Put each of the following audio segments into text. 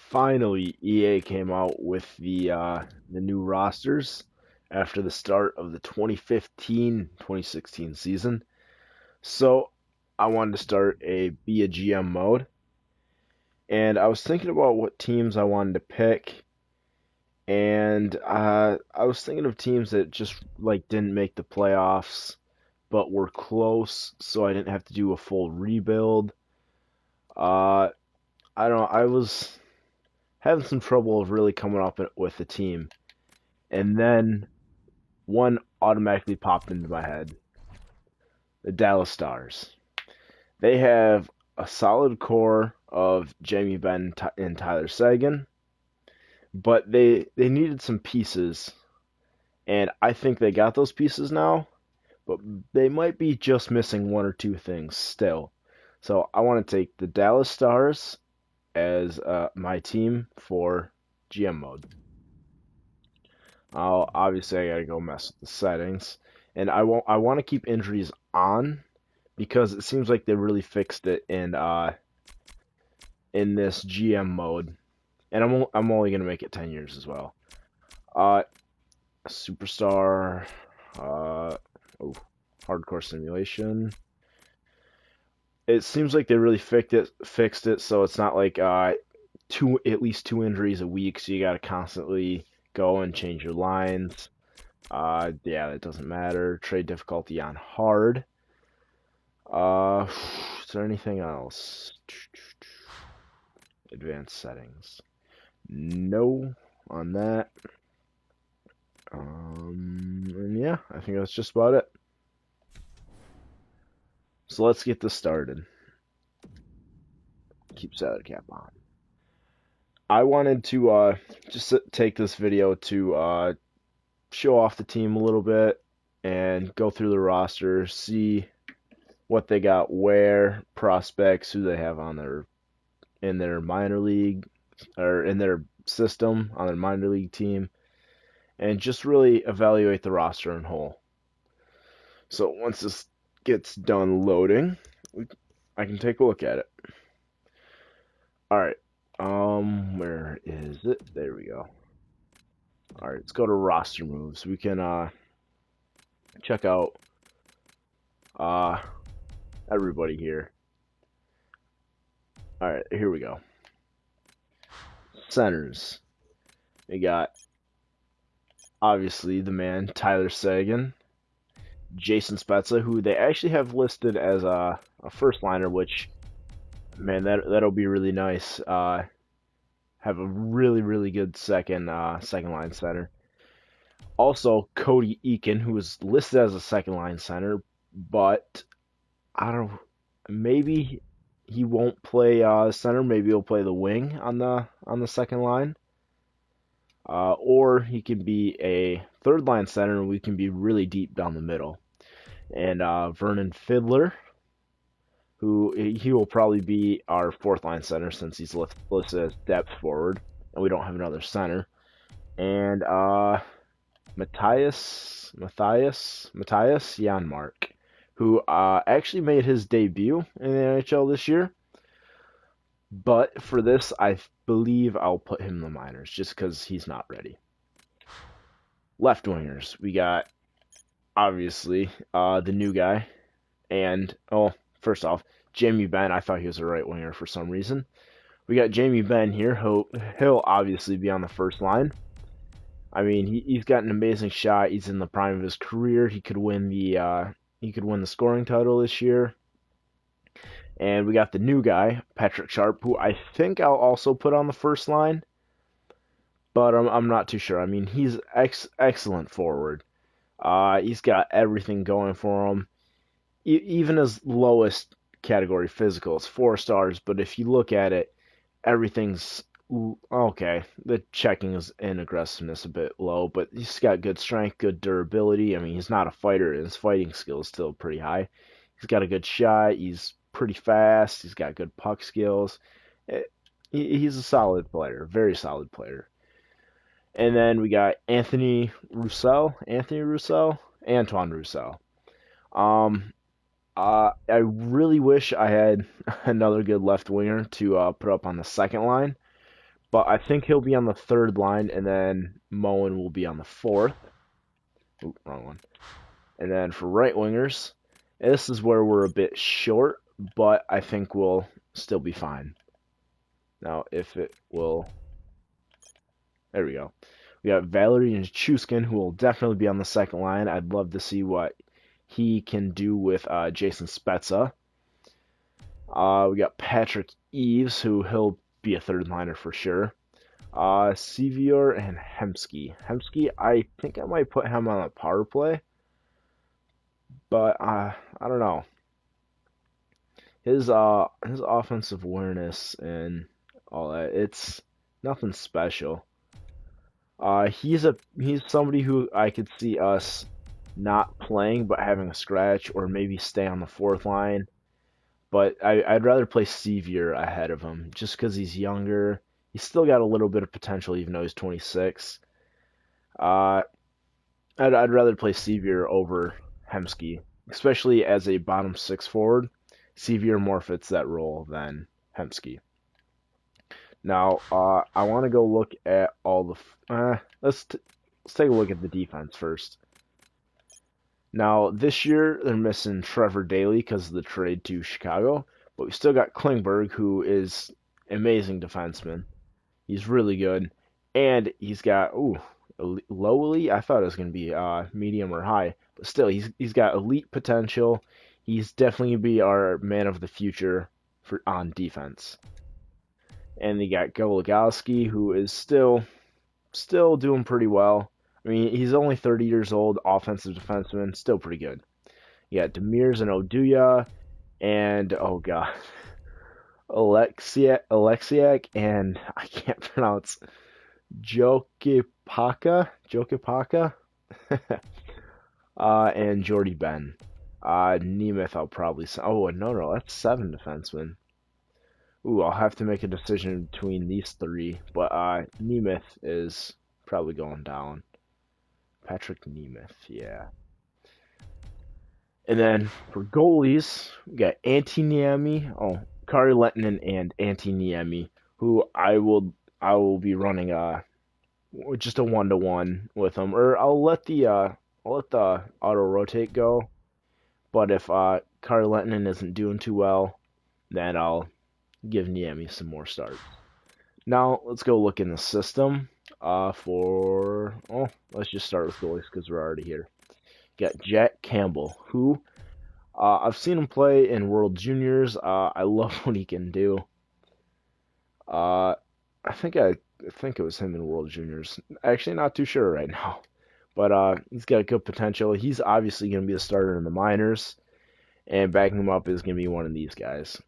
Finally, EA came out with the new rosters after the start of the 2015-2016 season. So I wanted to start a be a GM mode, and I was thinking about what teams I wanted to pick, and I was thinking of teams that just like didn't make the playoffs, but were close, so I didn't have to do a full rebuild. Uh, I don't know, I was having some trouble of really coming up with a team. And then one automatically popped into my head: the Dallas Stars. They have a solid core of Jamie Benn and Tyler Sagan, but they needed some pieces, and I think they got those pieces now, but they might be just missing one or two things still. So I want to take the Dallas Stars as my team for GM mode. Obviously I gotta go mess with the settings, and I want to keep injuries on because it seems like they really fixed it in this GM mode, and I'm only gonna make it 10 years as well. Uh, Superstar, uh, oh, hardcore simulation. It seems like they really fixed it, so it's not like at least two injuries a week, so you gotta constantly go and change your lines. Yeah, that doesn't matter. Trade difficulty on hard. Uh, is there anything else? Advanced settings. No on that. And yeah, I think that's just about it. So let's get this started. Keep salary cap on. I wanted to just take this video to show off the team a little bit and go through the roster, see what they got, where prospects, who they have on their in their minor league or in their system on their minor league team, and just really evaluate the roster in whole. So once this gets done loading, I can take a look at it. All right. Where is it? There we go. All right, let's go to roster moves. We can check out uh everybody here. All right, here we go. Centers. We got obviously the man Tyler Sagan, Jason Spezza, who they actually have listed as a first liner, which man, that'll be really nice. Have a really good second line center. Also, Cody Eakin, who is listed as a second line center, but I don't know, maybe he won't play center. Maybe he'll play the wing on the second line. Or he can be a third line center, and we can be really deep down the middle. And Vernon Fiddler, who he will probably be our fourth line center since he's listed as depth forward, and we don't have another center. And Matthias Janmark, who actually made his debut in the NHL this year. But for this, I believe I'll put him in the minors just because he's not ready. Left wingers, we got obviously the new guy, and first off, Jamie Benn. I thought he was a right winger for some reason. We got Jamie Benn here. He'll obviously be on the first line. I mean, he's got an amazing shot. He's in the prime of his career. He could win the scoring title this year. And we got the new guy, Patrick Sharp, who I think I'll also put on the first line, but I'm not too sure. I mean, he's excellent forward. He's got everything going for him. Even his lowest category, physical, is 4 stars. But if you look at it, everything's okay. The checking is and aggressiveness a bit low, but he's got good strength, good durability. I mean, he's not a fighter, and his fighting skill is still pretty high. He's got a good shot. He's pretty fast. He's got good puck skills. He's a solid player, very solid player. And then we got Antoine Roussel. Um, I really wish I had another good left winger to put up on the second line, but I think he'll be on the third line, and then Moen will be on the fourth. Oop, wrong one. And then for right wingers, this is where we're a bit short, but I think we'll still be fine. Now, if it will, there we go. We got Valery and Chuskin, who will definitely be on the second line. I'd love to see what he can do with Jason Spezza. We got Patrick Eves, who he'll be a third liner for sure. Sevier and Hemsky. Hemsky, I think I might put him on a power play, but I don't know. His offensive awareness and all that, it's nothing special. He's somebody who I could see us not playing but having a scratch or maybe stay on the fourth line. But I'd rather play Sevier ahead of him just because he's younger. He's still got a little bit of potential even though he's 26. Uh, I'd rather play Sevier over Hemsky, especially as a bottom six forward. Sevier more fits that role than Hemsky. Now, I want to go look at all let's take a look at the defense first. Now, this year they're missing Trevor Daley because of the trade to Chicago, but we still got Klingberg, who is an amazing defenseman. He's really good, and he's got lowly. I thought it was going to be medium or high, but still, he's got elite potential. He's definitely going to be our man of the future on defense. And you got Goligoski, who is still doing pretty well. I mean, he's only 30 years old, offensive defenseman, still pretty good. You got Demirs and Oduya, and oh god, Alexiak, and I can't pronounce Jokipaka, and Jordy Ben. Nemeth, I'll probably say. Oh no, that's 7 defensemen. Ooh, I'll have to make a decision between these 3, but Nemeth is probably going down. Patrick Nemeth, yeah. And then for goalies, we got Antti Niemi, Kari Lehtinen and Antti Niemi, who I will be running just a 1-to-1 with them, or I'll let the auto rotate go. But if Kari Lehtinen isn't doing too well, then I'll give Niemi some more starts. Now let's go look in the system. Let's just start with goalies because we're already here. Got Jack Campbell, who I've seen him play in World Juniors. I love what he can do. I think it was him in World Juniors. Actually, not too sure right now, but he's got good potential. He's obviously going to be the starter in the minors, and backing him up is going to be one of these guys.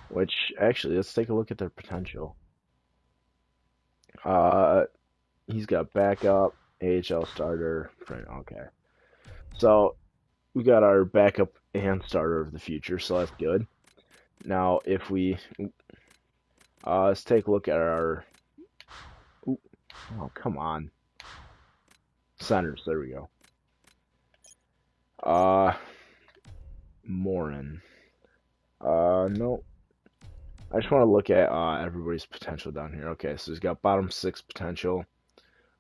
Which actually, let's take a look at their potential. He's got backup, AHL starter. Okay. So we got our backup and starter of the future, so that's good. Now, if we let's take a look at our come on, centers. There we go. Morin. No. I just want to look at everybody's potential down here. Okay, so he's got bottom 6 potential.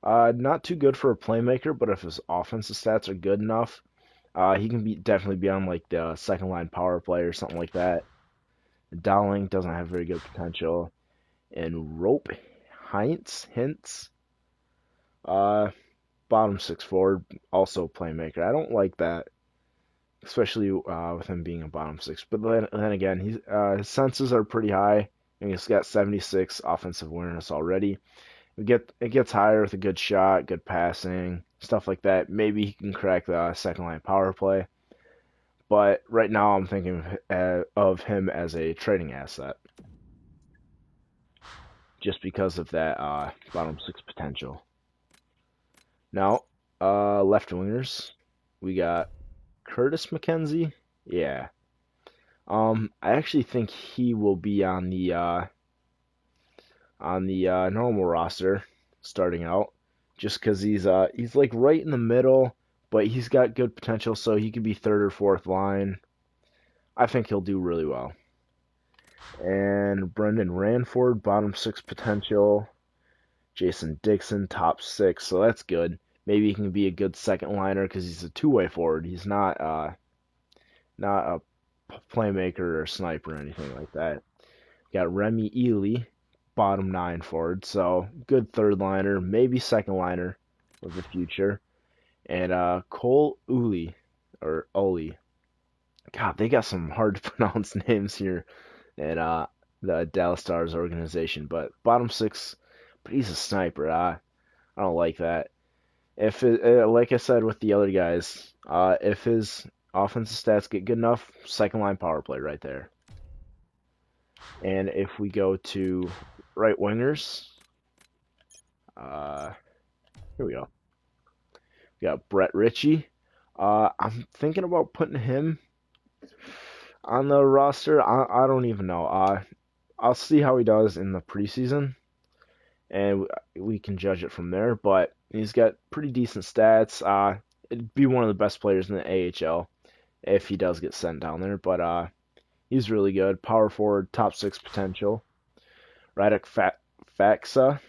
Not too good for a playmaker, but if his offensive stats are good enough, he can definitely be on like the second line power play or something like that. Dowling doesn't have very good potential. And Rope Hintz, bottom 6 forward, also playmaker. I don't like that, especially with him being a bottom 6. But then again, his senses are pretty high, and he's got 76 offensive awareness already. It gets higher with a good shot, good passing, stuff like that. Maybe he can crack the second line power play. But right now, I'm thinking of him as a trading asset, just because of that bottom 6 potential. Now, left wingers, we got Curtis McKenzie. Yeah. I actually think he will be on the normal roster starting out, just because he's like right in the middle, but he's got good potential, so he could be third or fourth line. I think he'll do really well. And Brendan Ranford, bottom six potential. Jason Dixon, top six, so that's good. Maybe he can be a good second liner because he's a two-way forward. He's not a playmaker or sniper or anything like that. Got Remy Ely, bottom nine forward, so good third liner, maybe second liner of the future. And Cole Uli or Oli. God, they got some hard to pronounce names here at the Dallas Stars organization. But bottom six, but he's a sniper. I don't like that. If it, like I said with the other guys, if his offensive stats get good enough, second line power play right there. And if we go to right wingers, uh, here we go. We got Brett Ritchie. I'm thinking about putting him on the roster. I don't even know. I'll see how he does in the preseason, and we can judge it from there. But he's got pretty decent stats. It'd be one of the best players in the AHL if he does get sent down there. But he's really good. Power forward, top six potential. Radek Faksa.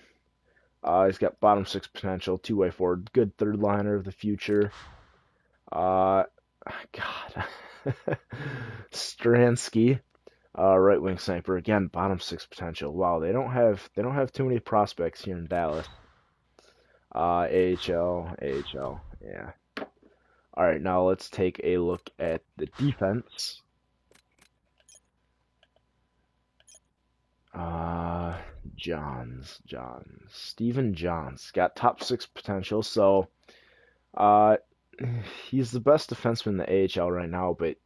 He's got bottom six potential, two-way forward, good third liner of the future. Uh, God, Stransky, right wing sniper again, bottom six potential. Wow, they don't have too many prospects here in Dallas. AHL, yeah. All right, now let's take a look at the defense. Uh, Steven Johns got top six potential, so uh, he's the best defenseman in the AHL right now, but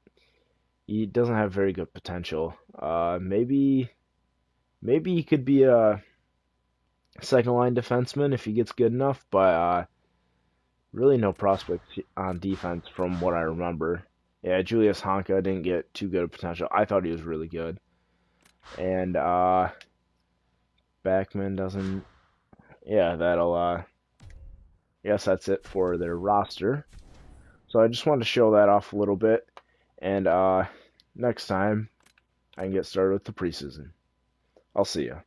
he doesn't have very good potential. Maybe he could be a second line defenseman if he gets good enough, but really no prospects on defense from what I remember. Yeah, Julius Honka didn't get too good of potential. I thought he was really good. And Backman doesn't. Yeah, that'll. Yes, that's it for their roster. So I just wanted to show that off a little bit, and next time I can get started with the preseason. I'll see you.